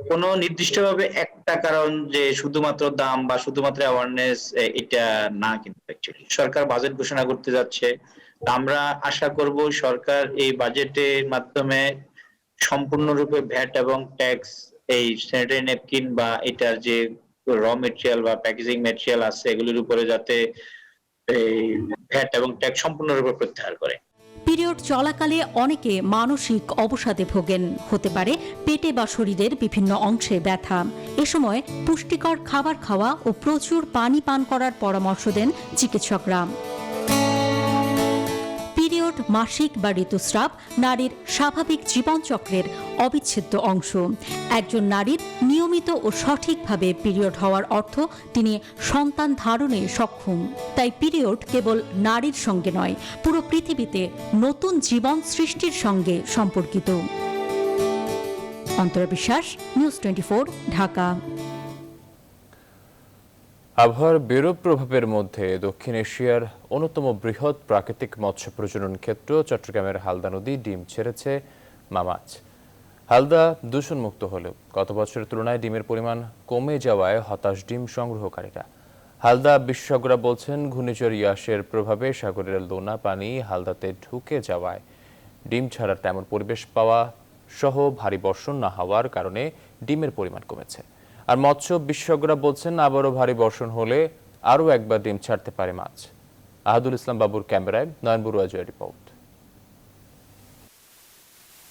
কোনো নির্দিষ্টভাবে একটা কারণ যে শুধুমাত্র দাম বা শুধুমাত্র অ্যাওয়ারনেস, এটা না। কিন্তু অ্যাকচুয়ালি সরকার বাজেট ঘোষণা করতে যাচ্ছে, আমরা আশা করব সরকার এই বাজেটের মাধ্যমে সম্পূর্ণরূপে ভ্যাট এবং ট্যাক্স এই স্যানিটারি ন্যাপকিন বা এটার যে র মেটেরিয়াল বা প্যাকেজিং মেটেরিয়াল আছে এগুলির উপরে যাতে এই ভ্যাট এবং ট্যাক্স সম্পূর্ণরূপে প্রত্যাহার করে। পিরিয়ড চলাকালে অনেকে মানসিক অবসাদে ভোগেন, হতে পারে পেটে বা শরীরের বিভিন্ন অংশে ব্যথা। এ সময় পুষ্টিকর খাবার খাওয়া ও প্রচুর পানি পান করার পরামর্শ দেন চিকিৎসকরা। পিরিয়ড, মাসিক বা ঋতুস্রাব নারীর স্বাভাবিক জীবনচক্রের অবিচ্ছেদ্য অংশ। একজন নারীর নিয়মিত ও সঠিকভাবে পিরিয়ড হওয়ার অর্থ তিনি সন্তান ধারণে সক্ষম। তাই পিরিয়ড কেবল নারীর সঙ্গে নয়, পুরো পৃথিবীতে নতুন জীবন সৃষ্টির সঙ্গে সম্পর্কিত। অন্তরা বিশ্বাস, নিউজ 24, ঢাকা। আবহাওয়ার বিরূপ প্রভাবের মধ্যে দক্ষিণ এশিয়ার অন্যতম বৃহৎ প্রাকৃতিক মৎস্য প্রজনন ক্ষেত্র চট্টগ্রামের হালদা নদী ডিম ছেড়েছে মাছ। হালদা দূষণমুক্ত হলেও গত বছরের তুলনায় ডিমের পরিমাণ কমে যাওয়ায় হতাশ ডিম সংগ্রহকারীরা। হালদা বিশেষজ্ঞরা বলছেন, ঘূর্ণিঝড় ইয়াসের প্রভাবে সাগরের লোনা পানি হালদাতে ঢুকে যাওয়ায় ডিম ছাড়ার তেমন পরিবেশ পাওয়া সহ ভারী বর্ষণ না হওয়ার কারণে ডিমের পরিমাণ কমেছে। আর মৎস্য বিশেষজ্ঞরা বলছেন আবারও ভারী বর্ষণ হলে আরও একবার ডিম ছাড়তে পারে মাছ। আহাদুল ইসলাম বাবুর ক্যামেরায় নয়ন বড়ুয়া জয়ের রিপোর্ট।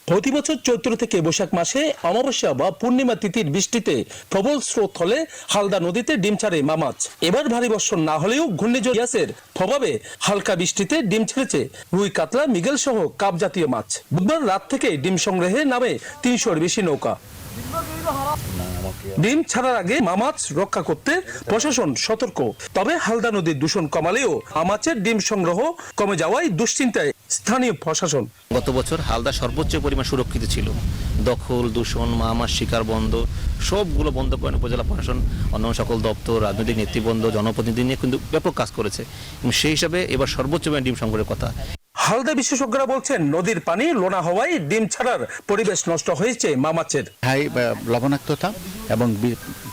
প্রতি বছর চৈত্র থেকে বৈশাখ মাসে অমাবস্যা বা পূর্ণিমা তিথির বৃষ্টিতে প্রবল স্রোত হলে হালদা নদীতে ডিম ছাড়ে মা মাছ। এবার ভারী বর্ষণ না হলেও ঘূর্ণিঝড় ইয়াসের প্রভাবে হালকা বৃষ্টিতে ডিম ছেড়েছে রুই, কাতলা, মৃগেল সহ কাপ জাতীয় মাছ। বুধবার রাত থেকে ডিম সংগ্রহে নামে 300-এর বেশি নৌকা। ডিম ছাড়ার আগে মাছ রক্ষা করতে প্রশাসন সতর্ক। তবে হালদা নদীর দূষণ কমালেও মাছের ডিম সংগ্রহ কমে যাওয়ায় দুশ্চিন্তায় স্থানীয় প্রশাসন। গত বছর হালদা সর্বোচ্চ পরিমাণ সুরক্ষিত ছিল। দখল, দূষণ, মাছ শিকার বন্ধ সবগুলো বন্ধ করেন উপজেলা প্রশাসন, অন্যান্য সকল দপ্তর, রাজনৈতিক নেতৃবৃন্দ, জনপ্রতিনিধি নিয়ে কিন্তু ব্যাপক কাজ করেছে এবং সেই হিসাবে এবার সর্বোচ্চ পরিমাণ ডিম সংগ্রহের কথা। হালদা বিশেষজ্ঞরা বলছেন নদীর পানি লোনা হওয়ায় ডিম ছাড়ার পরিবেশ নষ্ট হয়েছে মাছের। হাই লবণাক্ততা এবং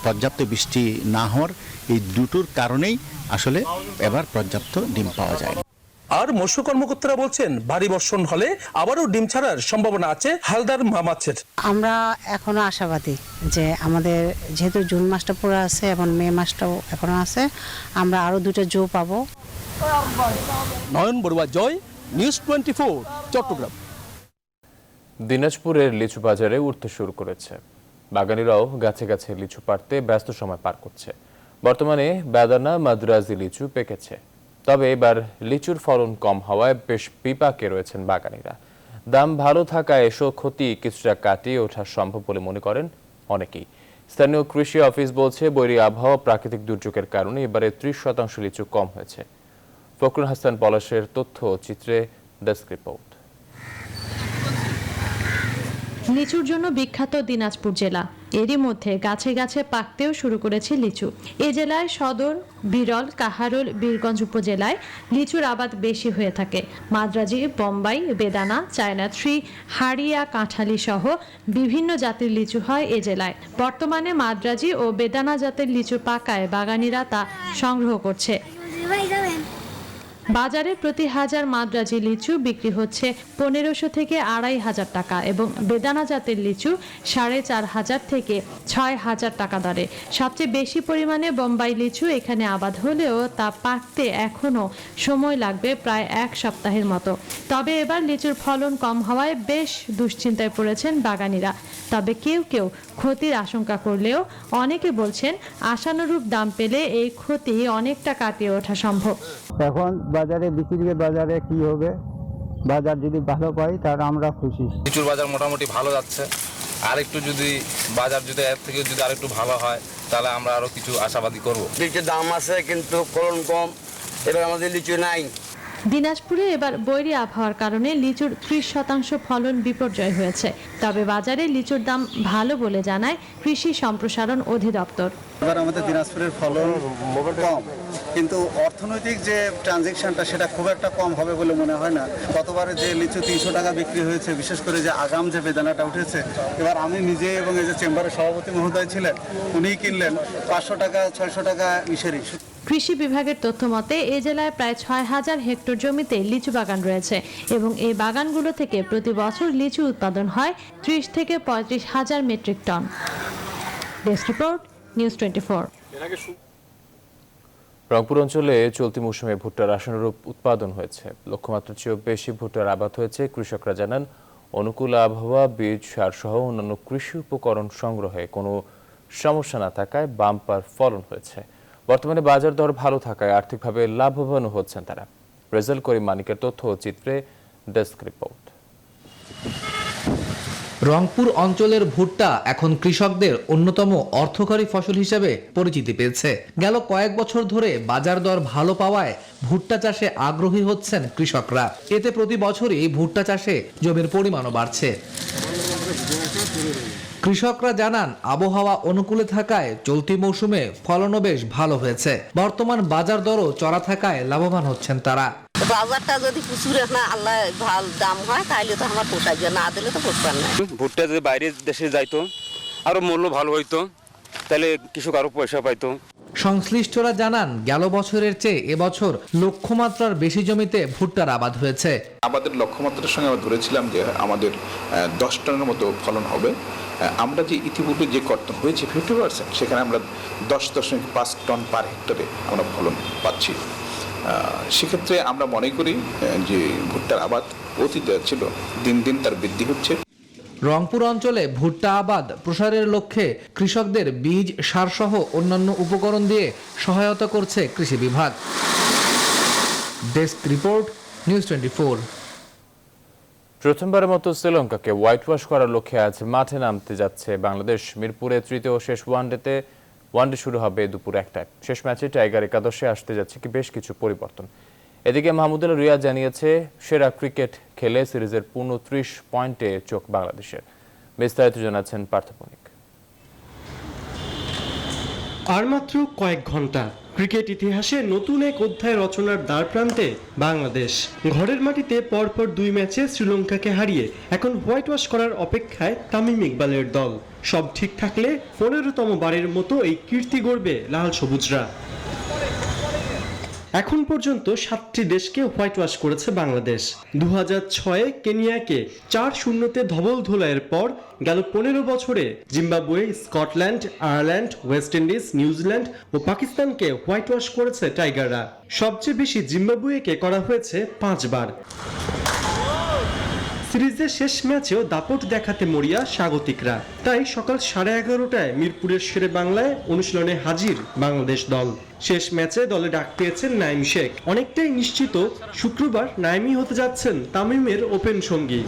পর্যাপ্ত বৃষ্টি না হওয়ার এই দুটোর কারণেই আসলে এবার পর্যাপ্ত ডিম পাওয়া যায়। আর মৎস্য কর্মকর্তারা বলছেন ভারী বর্ষণ হলে আবারও ডিম ছাড়ার সম্ভাবনা আছে হালদার মাছের। আমরা এখনো আশাবাদী যে আমাদের যেহেতু জুন মাসটা পুরো আছে এবং মে মাসটাও এখনো আছে, আমরা আরো 2টা জো পাবো। নয়ন বড়ুয়া জয়, নিউজ 24, চট্টগ্রাম। দিনাজপুরের লিচু বাজারে উঠতে শুরু করেছে। বাগানীরাও গাছে গাছে লিচু পাড়তে ব্যস্ত সময় পার করছে। বর্তমানে বেদানা, মাদ্রাজি লিচু পেকেছে। তবে এবার লিচুর ফলন কম হওয়ায় বেশ বিপাকে রয়েছেন বাগানীরা। দাম ভালো থাকায় এসব ক্ষতি কিছুটা কাটিয়ে ওঠা সম্ভব বলে মনে করেন অনেকেই। স্থানীয় কৃষি অফিস বলছে বৈরী আবহাওয়া, প্রাকৃতিক দুর্যোগের কারণে এবারে 30% লিচু কম হয়েছে। ফখরুল হাসান পলাশের তথ্য চিত্রে ডেস্ক রিপোর্ট। লিচুর জন্য বিখ্যাত দিনাজপুর জেলা, এরই মধ্যে গাছে গাছে পাকতেও শুরু করেছে লিচু। এ জেলায় সদর, বিরল, কাহারোল, বীরগঞ্জ উপজেলায় লিচুর আবাদ বেশি হয়ে থাকে। মাদ্রাজি, বোম্বাই, বেদানা, চায়না থ্রি, হাড়িয়া, কাঁঠালি সহ বিভিন্ন জাতের লিচু হয় এ জেলায়। বর্তমানে মাদ্রাজি ও বেদানা জাতের লিচু পাকায় বাগানীরা তা সংগ্রহ করছে। বাজারে প্রতি হাজার মাদ্রাজি লিচু বিক্রি হচ্ছে 1500 থেকে 2500 টাকা এবং বেদানা জাতের লিচু 4500 থেকে 6000 টাকা দরে। সবচেয়ে বেশি পরিমাণে বোম্বাই লিচু এখানে আবাদ হলেও তা পাকতে এখনো সময় লাগবে প্রায় 1 সপ্তাহের মতো। তবে এবার লিচুর ফলন কম হওয়ায় বেশ দুশ্চিন্তায় পড়েছেন বাগানীরা। তবে কেউ কেউ ক্ষতির আশঙ্কা করলেও অনেকে বলছেন আশানুরূপ দাম পেলে এই ক্ষতি অনেকটা কাটিয়ে ওঠা সম্ভব। এখন বাজারে বিক্রির বাজারে কি হবে, বাজার যদি ভালো পাই তাহলে আমরা খুশি। লিচুর বাজার মোটামুটি ভালো যাচ্ছে, আর একটু যদি বাজার যদি এর থেকে যদি আরেকটু ভালো হয় তাহলে আমরা আরো কিছু আশাবাদী করব। লিচুর দাম আছে কিন্তু ফলন কম, এবার আমাদের লিচু নাই। দিনাজপুরে এবার বৈরী আবহাওয়ার কারণে লিচুর 30% ফলন বিপর্যয় হয়েছে। তবে বাজারে লিচুর দাম ভালো বলে জানায় কৃষি সম্প্রসারণ অধিদপ্তর। এবার আমাদের দিনাজপুরের ফলন কম, কিন্তু অর্থনৈতিক যে ট্রানজেকশনটা সেটা খুব একটা কম হবে বলে মনে হয় না। গতবারে যে লিচু 300 টাকা বিক্রি হয়েছে, বিশেষ করে যে আগাম যে বেদানাটা উঠেছে, এবার আমি নিজে এবং এই যে চেম্বারের সভাপতি মহোদয় ছিলেন উনিই কিনলেন 500 টাকা 600 টাকা মিশরি। কৃষি বিভাগের তথ্য মতে এ জেলায় প্রায় 6000 হেক্টর জমিতে লিচু বাগান রয়েছে এবং এই বাগানগুলো থেকে প্রতি বছর লিচু উৎপাদন হয় 30 থেকে 35 হাজার metric ton. Desk report, news 24। Rangpur অঞ্চলে চলতি মৌসুমে ভুট্টার আশানুরূপ উৎপাদন হয়েছে। লক্ষ্যমাত্রার চেয়েও বেশি ভুট্টার আবাদ হয়েছে। কৃষকরা জানান অনুকূল আবহাওয়া, বীজ, সার সহ অন্যান্য কৃষি উপকরণ সংগ্রহে কোনো সমস্যা না থাকায় বাম্পার ফলন হয়েছে। বর্তমানে বাজার দর ভালো থাকায় আর্থিকভাবে লাভবান হচ্ছেন তারা। রেজাল্ট করিম মানিকের তথ্য চিত্রে ডেস্ক রিপোর্ট। রংপুর অঞ্চলের ভুট্টা এখন কৃষকদের অন্যতম অর্থকরী ফসল হিসেবে পরিচিতি পেয়েছে। গেল কয়েক বছর ধরে বাজার দর ভালো পাওয়ায় ভুট্টা চাষে আগ্রহী হচ্ছেন কৃষকরা। এতে প্রতি বছরই ভুট্টা চাষে জমির পরিমাণও বাড়ছে। কৃষকরা জানান আবহাওয়া অনুকূলে থাকায় চলতি মৌসুমে ফলনও বেশ ভালো হয়েছে। বর্তমান বাজার দরও চড়া থাকায় লাভবান হচ্ছেন তারা। বাজারটা যদি প্রচুর না আল্লাহ ভালো দাম হয় তাহলে তো আমার পোষায়, না দিলে তো পোষার না। ভুট্টা যদি বাইরের দেশে যাইতো আরো মূল্য ভালো হইতো, তাহলে কৃষক আরো পয়সা পাইতো। সংশ্লিষ্টরা জানান গেল বছরের চেয়ে এবছর লক্ষ্যমাত্রার বেশি জমিতে ভুট্টার আবাদ হয়েছে। আমাদের লক্ষ্যমাত্রার সঙ্গে আমরা ধরেছিলাম যে আমাদের 10 টনের মতো ফলন হবে। আমরা যে ইতিপূর্বে যে কর্তন হয়েছে 50%, সেখানে আমরা 10.5 টন পার হেক্টরে আমরা ফলন পাচ্ছি। সেক্ষেত্রে আমরা মনে করি যে ভুট্টার আবাদ অতীতে ছিল, দিন দিন তার বৃদ্ধি হচ্ছে। রংপুর অঞ্চলে ভুট্টা আবাদ প্রসারের লক্ষ্যে কৃষকদের বীজ, সার সহ অন্যান্য উপকরণ দিয়ে সহায়তা করছে কৃষি বিভাগ। Desk report, news 24। প্রথমবারের মতো শ্রীলঙ্কাকে হোয়াইট ওয়াশ করার লক্ষ্যে আজ মাঠে নামতে যাচ্ছে বাংলাদেশ। মিরপুরে তৃতীয় ও শেষ ওয়ানডে শুরু হবে দুপুর 1টায়। শেষ ম্যাচে টাইগার একাদশে আসতে যাচ্ছে বেশ কিছু পরিবর্তন। এদিকে মাহমুদুল রিয়াদ জানিয়েছে সেরা ক্রিকেট খেলে সিরিজের 29 পয়েন্টে চোখ বাংলাদেশের। বিস্তারিত জানাচ্ছেন পার্থপনিক। আর মাত্র কয়েক ঘন্টা, ক্রিকেট ইতিহাসে নতুন এক অধ্যায় রচনার দ্বারপ্রান্তে বাংলাদেশ। ঘরের মাটিতে পরপর 2 ম্যাচে শ্রীলঙ্কাকে হারিয়ে এখন হোয়াইট ওয়াশ করার অপেক্ষায় তামিম ইকবালের দল। সব ঠিক থাকলে 15তম বারের মতো এই কীর্তি গড়বে লাল সবুজরা। এখন পর্যন্ত 7টি দেশকে হোয়াইট ওয়াশ করেছে বাংলাদেশ। 2006-এ কেনিয়াকে 4-0-তে ধবল ধোলাইয়ের পর গেল 15 বছরে Zimbabwe, Scotland, Ireland, West Indies, New Zealand ও পাকিস্তানকে হোয়াইট ওয়াশ করেছে টাইগাররা। সবচেয়ে বেশি জিম্বাবুয়েকে করা হয়েছে 5 বার। সিরিজের শেষ ম্যাচেও দাপট দেখাতে মরিয়া স্বাগতিকরা। তাই সকাল 11:30টায় মিরপুরের শেরে বাংলায় অনুশীলনে হাজির বাংলাদেশ দল। শেষ ম্যাচে দলে ডাক পেয়েছেন নাইম শেখ। অনেকটাই নিশ্চিত শুক্রবার নাইমই হতে যাচ্ছেন তামিমের ওপেন সঙ্গী।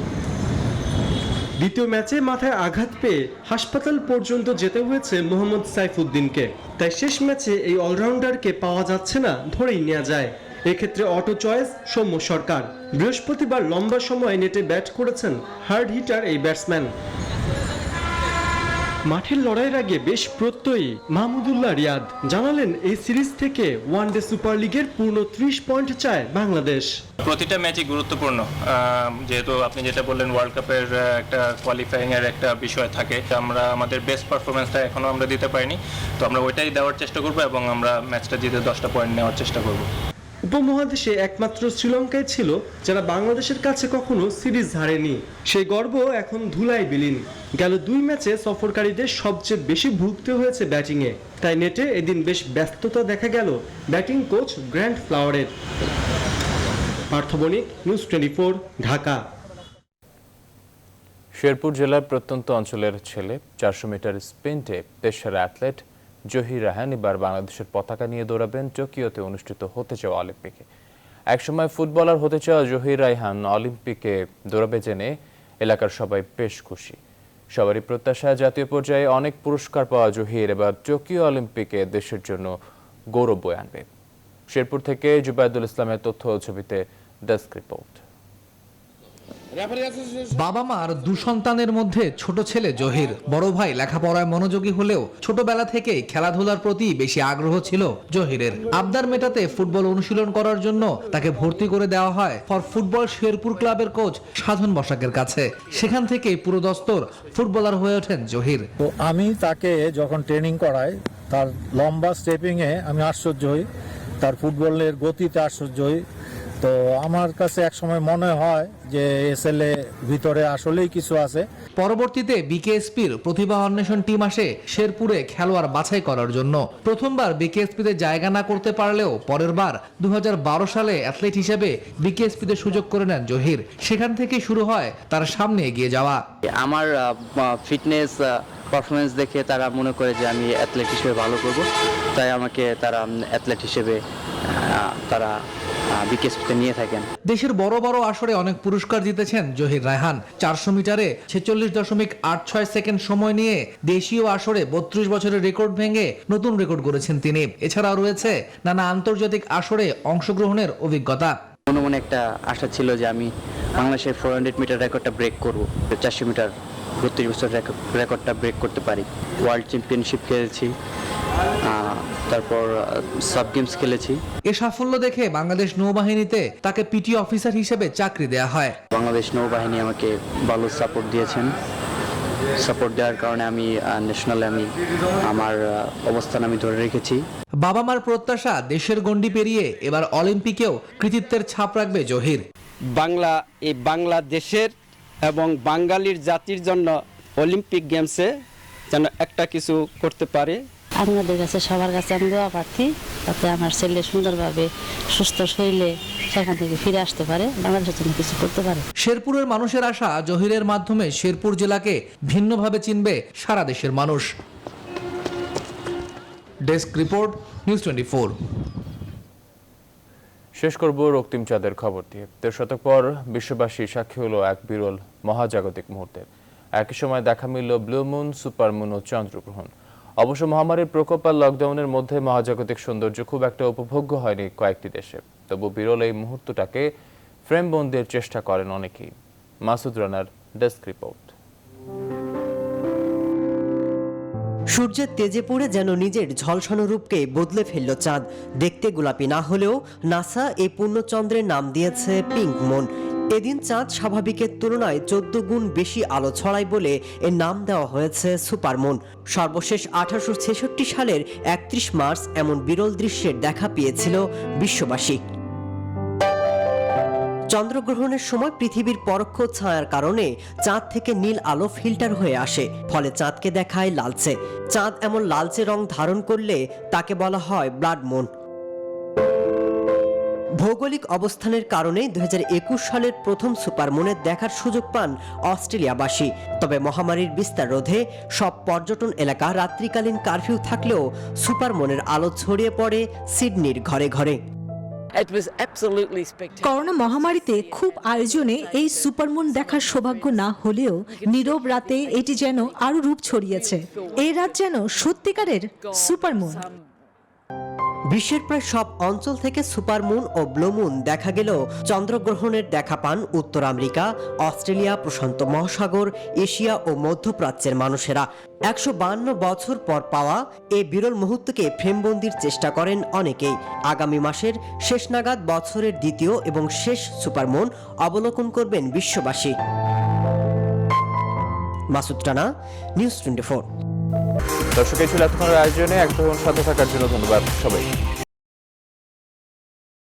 দ্বিতীয় ম্যাচে মাথায় আঘাত পেয়ে হাসপাতাল পর্যন্ত যেতে হয়েছে মোহাম্মদ সাইফুদ্দিনকে। তাই শেষ ম্যাচে এই অলরাউন্ডারকে পাওয়া যাচ্ছে না ধরেই নেওয়া যায়। এক্ষেত্রে অটো চয়েস সৌম্য সরকার। বৃহস্পতিবার লম্বা সময় নেটে ব্যাট করেছেন হার্ড হিটার এই ব্যাটসম্যান। মাঠের লড়াইয়ের আগে বেশ প্রত্যয়ী মাহমুদুল্লাহ রিয়াদ জানালেন এই সিরিজ থেকে ওয়ানডে সুপার লিগের পূর্ণ 30 পয়েন্ট চায় বাংলাদেশ। প্রতিটা ম্যাচই গুরুত্বপূর্ণ, যেহেতু আপনি যেটা বললেন ওয়ার্ল্ড কাপের একটা কোয়ালিফাইং এর একটা বিষয় থাকে। আমরা আমাদের বেস্ট পারফরমেন্সটা এখনো আমরা দিতে পারিনি, তো আমরা ওইটাই দেওয়ার চেষ্টা করব এবং আমরা ম্যাচটা জিতে 10টা পয়েন্ট নেওয়ার চেষ্টা করব। উপমহাদেশে একমাত্র শ্রীলঙ্কায় ছিল যারা বাংলাদেশের কাছে কখনো সিরিজ হারেনি। সেই গর্ব এখন ধুলায় বিলীন। গেল 2 ম্যাচে সফরকারীদের সবচেয়ে বেশি ভুগতে হয়েছে ব্যাটিংয়ে। তাই নেটে এদিন বেশ ব্যস্ততা দেখা গেল ব্যাটিং কোচ গ্র্যান্ট ফ্লাওয়ারের। পার্থবণিক, নিউজ 24, ঢাকা। শেরপুর জেলার প্রত্যন্ত অঞ্চলের ছেলে 400 মিটার স্প্রিন্টে দেশের অ্যাথলেট জহির রায়হান এবার বাংলাদেশের পতাকা নিয়ে দৌড়াবেন টোকিওতে অনুষ্ঠিত হতে যাওয়া অলিম্পিকে। একসময় ফুটবলার হতে চাওয়া জহির রায়হান অলিম্পিকে দৌড়াবে জেনে এলাকার সবাই বেশ খুশি। সবারই প্রত্যাশা জাতীয় পর্যায়ে অনেক পুরস্কার পাওয়া জহির এবার টোকিও অলিম্পিকে দেশের জন্য গৌরব বয়ে আনবে। শেরপুর থেকে জুবাইদুল ইসলামের তথ্য ও ছবিতে ডেস্ক রিপোর্ট। বাবা মার 2 সন্তানের মধ্যে ছোট ছেলে জহির। বড় ভাই লেখাপড়ায় মনোযোগী হলেও ছোটবেলা থেকেই খেলাধুলার প্রতি বেশি আগ্রহ ছিল জহিরের। আবদার মেটাতে ফুটবল অনুশীলন করার জন্য তাকে ভর্তি করে দেওয়া হয় ফর ফুটবল শেরপুর ক্লাবের কোচ সাধন বসাকের কাছে। সেখান থেকেই পুরো দস্তর ফুটবলার হয়ে ওঠেন জহির। তো আমি তাকে যখন ট্রেনিং করাই, তার লম্বা স্টেপিংয়ে আমি আশ্চর্য হই, তার ফুটবলের গতিতে আশ্চর্য হই। তো আমার কাছে একসময় মনে হয় যে এসএলএ ভিতরে আসলেই কিছু আছে। পরবর্তীতে বিকেএসপির প্রতিভা অন্বেষণ টিম আসে শেরপুরে খেলোয়াড় বাছাই করার জন্য। প্রথমবার বিকেএসপিতে জায়গা না করতে পারলেও পরের বার 2012 সালে অ্যাথলেট হিসেবে বিকেএসপিতে সুযোগ করে নেন জহির। সেখান থেকে শুরু হয় তার সামনে এগিয়ে যাওয়া। আমার ফিটনেস পারফরমেন্স দেখে তারা মনে করে যে আমি অ্যাথলেট হিসেবে ভালো করব, তাই আমাকে তারা অ্যাথলেট হিসেবে তারা বিকেএসপিতে নিয়ে থাকেন। দেশের বড় বড় আসরে অনেক পুরস্কার জিতেছেন জহির রায়হান। 400 মিটারে 46.86 সেকেন্ড সময় নিয়ে দেশীয় আসরে 32 বছরের রেকর্ড ভেঙে নতুন রেকর্ড গড়েছেন তিনি। এছাড়াও রয়েছে নানা আন্তর্জাতিক আসরে অংশগ্রহণের অভিজ্ঞতা। মনে মনে একটা আশা ছিল যে আমি বাংলাদেশের 400 মিটার রেকর্ডটা ব্রেক করব, 400 মিটার 32 বছর রেকর্ডটা ব্রেক করতে পারি। ওয়ার্ল্ড চ্যাম্পিয়নশিপ খেলেছি, তারপর সাব গেমস খেলেছি। এ সাফল্য দেখে বাংলাদেশ নৌবাহিনীতে তাকে পিটি অফিসার হিসেবে চাকরি দেয়া হয়। বাংলাদেশ নৌবাহিনী আমাকে ভালো সাপোর্ট দিয়েছেন সাপোর্ট দেওয়ার কারণে আমি ন্যাশনালে আমি আমার অবস্থান আমি ধরে রেখেছি। বাবা মার প্রত্যাশা দেশের গণ্ডি পেরিয়ে এবার অলিম্পিকেও কৃতিত্বের ছাপ রাখবে জহির। এই বাংলাদেশের এবং বাঙালির জাতির জন্য অলিম্পিক গেমসে যেন একটা কিছু করতে পারে। আপনাদের কাছে সবার কাছে আমি দোয়া প্রার্থী, যাতে আমার ছেলে সুন্দরভাবে সুস্থ শরীরে সেখান থেকে ফিরে আসতে পারে, বাংলাদেশের জন্য কিছু করতে পারে। শেরপুরের মানুষের আশা জহিরের মাধ্যমে শেরপুর জেলাকে ভিন্নভাবে চিনবে সারা দেশের মানুষ। Desk report, news 24। শেষ করব রক্তিম চাঁদের খবর দিয়ে। ১৩ শতক পর বিশ্ববাসী সাক্ষী হলো এক বিরল মহাজাগতিক মুহূর্তের। একই সময় দেখা মিলল ব্লু মুন, সুপার মুন ও চন্দ্রগ্রহণ। অবশ্য মহামারীর প্রকোপ আর লকডাউনের মধ্যে মহাজাগতিক সৌন্দর্য খুব একটা উপভোগ্য হয়নি কয়েকটি দেশে। তবু বিরল এই মুহূর্তটাকে ফ্রেমবন্দির চেষ্টা করেন অনেকেই। মাসুদ রানার ডেস্ক রিপোর্ট। সূর্যের তেজে পড়ে যেন নিজের ঝলসানো রূপকে বদলে ফেলল চাঁদ। দেখতে গোলাপি না হলেও নাসা এই পূর্ণচন্দ্রের নাম দিয়েছে পিঙ্ক মুন। এদিন চাঁদ স্বাভাবিকের তুলনায় 14 গুণ বেশি আলো ছড়ায় বলে এর নাম দেওয়া হয়েছে সুপারমুন। সর্বশেষ 1866 সালের 31 মার্চ এমন বিরল দৃশ্যের দেখা পেয়েছিল বিশ্ববাসী। চন্দ্রগ্রহণের সময় পৃথিবীর পরোক্ষ ছায়ার কারণে চাঁদ থেকে নীল আলো ফিল্টার হয়ে আসে, ফলে চাঁদকে দেখায় লালচে। চাঁদ এমন লালচে রং ধারণ করলে তাকে বলা হয় ব্লাড মুন। ভৌগোলিক অবস্থানের কারণে 2021 সালের প্রথম সুপারমুনের দেখার সুযোগ পান অস্ট্রেলিয়াবাসী। তবে মহামারীর বিস্তার রোধে সব পর্যটন এলাকা রাত্রিকালীন কারফিউ থাকলেও সুপারমুনের আলো ছড়িয়ে পড়ে সিডনির ঘরে ঘরে। করোনা মহামারীতে খুব আয়োজনে এই সুপারমুন দেখার সৌভাগ্য না হলেও নীরব রাতে এটি যেন আরো রূপ ছড়িয়েছে। এই রাত যেন সত্যিকারের সুপারমুন। বিশ্বের প্রায় সব অঞ্চল থেকে সুপারমুন ও ব্লুমুন দেখা গেলেও চন্দ্রগ্রহণের দেখা পান উত্তর আমেরিকা, অস্ট্রেলিয়া, প্রশান্ত মহাসাগর, এশিয়া ও মধ্যপ্রাচ্যের মানুষেরা। 152 বছর পর পাওয়া এই বিরল মুহূর্তকে ফ্রেমবন্দির চেষ্টা করেন অনেকেই। আগামী মাসের শেষ নাগাদ বছরের দ্বিতীয় এবং শেষ সুপারমুন অবলোকন করবেন বিশ্ববাসী। মাসুদ রানা, নিউজ 24। দর্শক, এই ছিল এতক্ষণের আয়োজনে। একদম সাথে থাকার জন্য ধন্যবাদ সবাই।